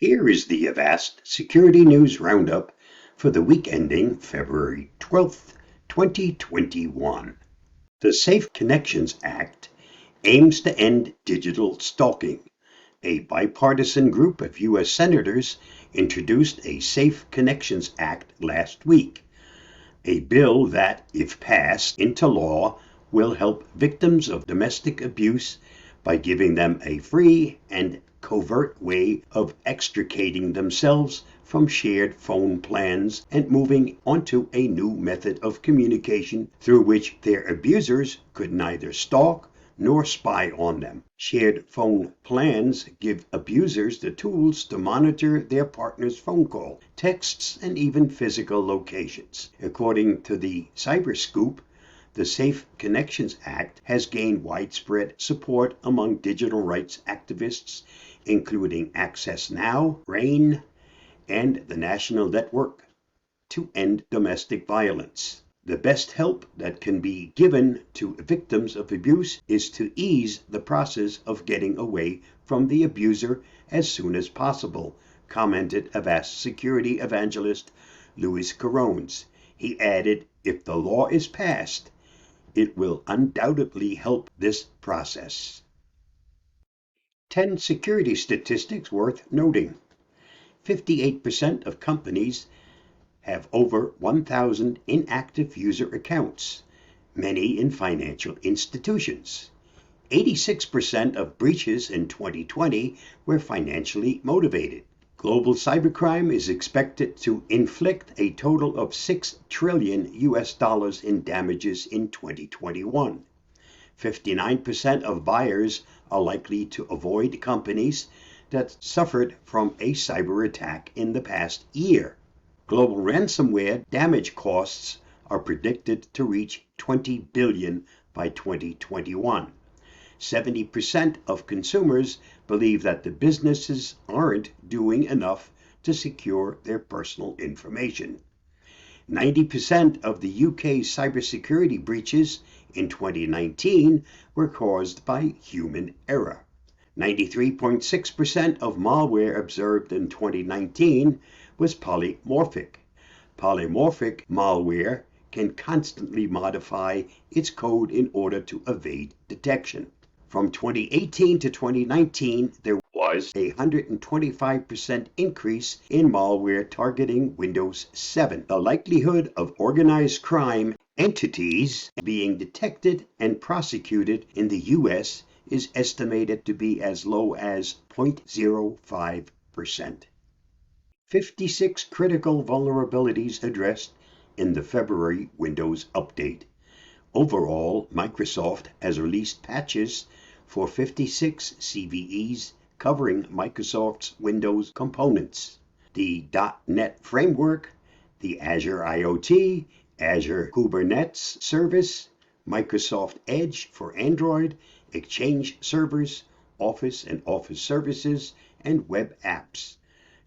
Here is the Avast Security News Roundup for the week ending February 12th, 2021. The Safe Connections Act aims to end digital stalking. A bipartisan group of U.S. senators introduced a Safe Connections Act last week, a bill that, if passed into law, will help victims of domestic abuse by giving them a free and covert way of extricating themselves from shared phone plans and moving onto a new method of communication through which their abusers could neither stalk nor spy on them. Shared phone plans give abusers the tools to monitor their partner's phone call, texts, and even physical locations. According to the Cyber Scoop, the Safe Connections Act has gained widespread support among digital rights activists, including Access Now, RAINN, and the National Network to End Domestic Violence. The best help that can be given to victims of abuse is to ease the process of getting away from the abuser as soon as possible, commented Avast security evangelist Louis Carones. He added, if the law is passed, it will undoubtedly help this process. 10 security statistics worth noting. 58% of companies have over 1,000 inactive user accounts, many in financial institutions. 86% of breaches in 2020 were financially motivated. Global cybercrime is expected to inflict a total of $6 trillion in damages in 2021. 59% of buyers are likely to avoid companies that suffered from a cyber attack in the past year. Global ransomware damage costs are predicted to reach $20 billion by 2021. 70% of consumers believe that the businesses aren't doing enough to secure their personal information. 90% of the UK's cybersecurity breaches in 2019 were caused by human error. 93.6% of malware observed in 2019 was polymorphic. Polymorphic malware can constantly modify its code in order to evade detection. From 2018 to 2019, there was a 125% increase in malware targeting Windows 7. The likelihood of organized crime entities being detected and prosecuted in the U.S. is estimated to be as low as 0.05%. 56 critical vulnerabilities addressed in the February Windows update. Overall, Microsoft has released patches for 56 CVEs covering Microsoft's Windows components. The .NET Framework, the Azure IoT, Azure Kubernetes Service, Microsoft Edge for Android, Exchange servers, Office and Office services, and web apps,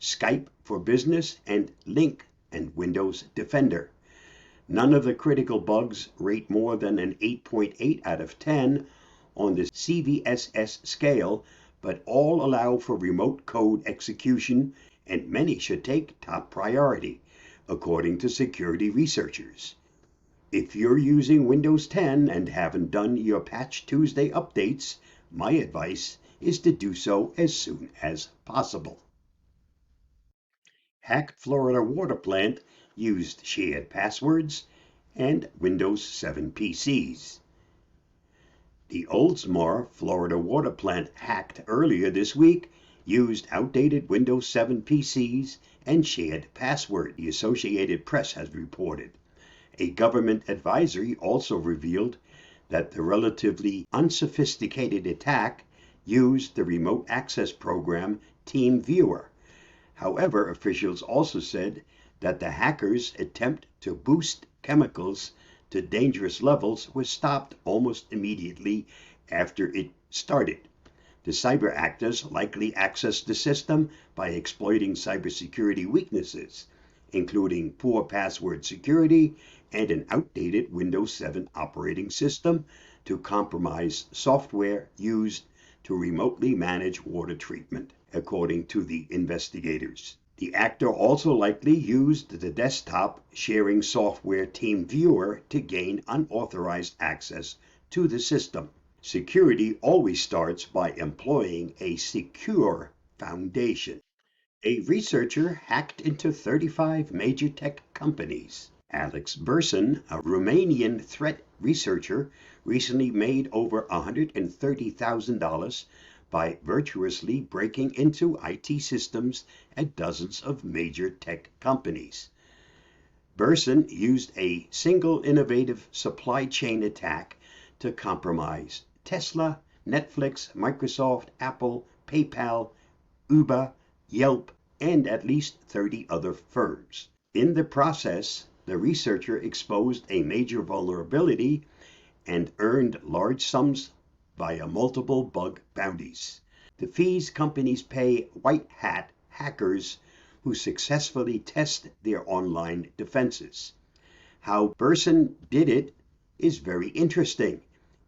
Skype for Business, and Link and Windows Defender. None of the critical bugs rate more than an 8.8 out of 10 on the CVSS scale, but all allow for remote code execution, and many should take top priority, according to security researchers. If you're using Windows 10 and haven't done your Patch Tuesday updates, my advice is to do so as soon as possible. Hacked Florida water plant used shared passwords and Windows 7 PCs. The Oldsmar, Florida water plant hacked earlier this week used outdated Windows 7 PCs and shared password, the Associated Press has reported. A government advisory also revealed that the relatively unsophisticated attack used the remote access program TeamViewer. However, officials also said that the hackers' attempt to boost chemicals to dangerous levels was stopped almost immediately after it started. The cyber actors likely accessed the system by exploiting cybersecurity weaknesses, including poor password security and an outdated Windows 7 operating system, to compromise software used to remotely manage water treatment, according to the investigators. The actor also likely used the desktop sharing software TeamViewer to gain unauthorized access to the system. Security always starts by employing a secure foundation. A researcher hacked into 35 major tech companies. Alex Burson, a Romanian threat researcher, recently made over $130,000 by virtuously breaking into IT systems at dozens of major tech companies. Burson used a single innovative supply chain attack to compromise Tesla, Netflix, Microsoft, Apple, PayPal, Uber, Yelp, and at least 30 other firms. In the process, the researcher exposed a major vulnerability and earned large sums via multiple bug bounties. The fees companies pay white hat hackers who successfully test their online defenses. How Burson did it is very interesting.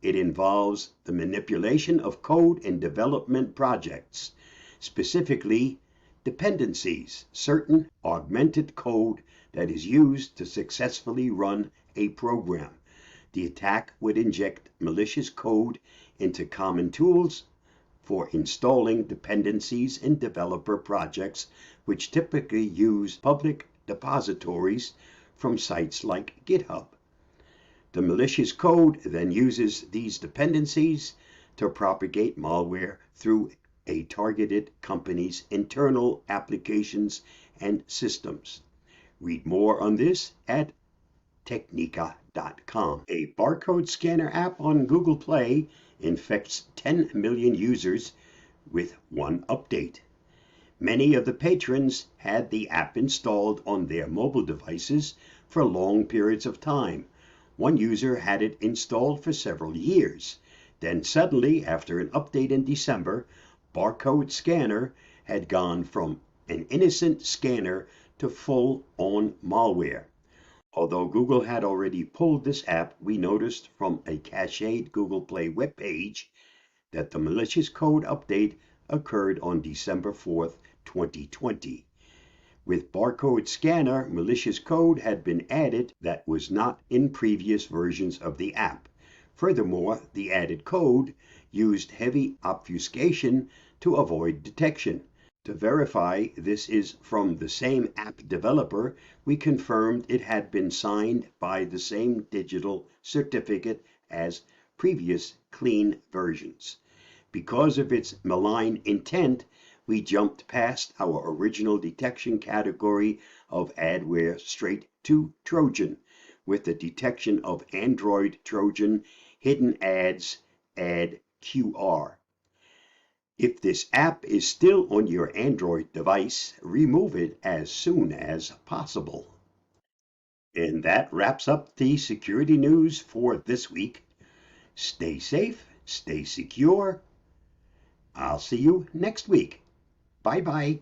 It involves the manipulation of code in development projects, specifically dependencies, certain augmented code that is used to successfully run a program. The attack would inject malicious code into common tools for installing dependencies in developer projects, which typically use public depositories from sites like GitHub. The malicious code then uses these dependencies to propagate malware through a targeted company's internal applications and systems. Read more on this at Technica.com. A barcode scanner app on Google Play infects 10 million users with one update. Many of the patrons had the app installed on their mobile devices for long periods of time. One user had it installed for several years. Then suddenly, after an update in December, Barcode Scanner had gone from an innocent scanner to full-on malware. Although Google had already pulled this app, we noticed from a cached Google Play webpage that the malicious code update occurred on December 4th, 2020. With Barcode Scanner, malicious code had been added that was not in previous versions of the app. Furthermore, the added code used heavy obfuscation to avoid detection. To verify this is from the same app developer, we confirmed it had been signed by the same digital certificate as previous clean versions. Because of its malign intent, we jumped past our original detection category of adware straight to Trojan, with the detection of Android Trojan, hidden ads, ad QR. If this app is still on your Android device, remove it as soon as possible. And that wraps up the security news for this week. Stay safe, stay secure. I'll see you next week. Bye-bye.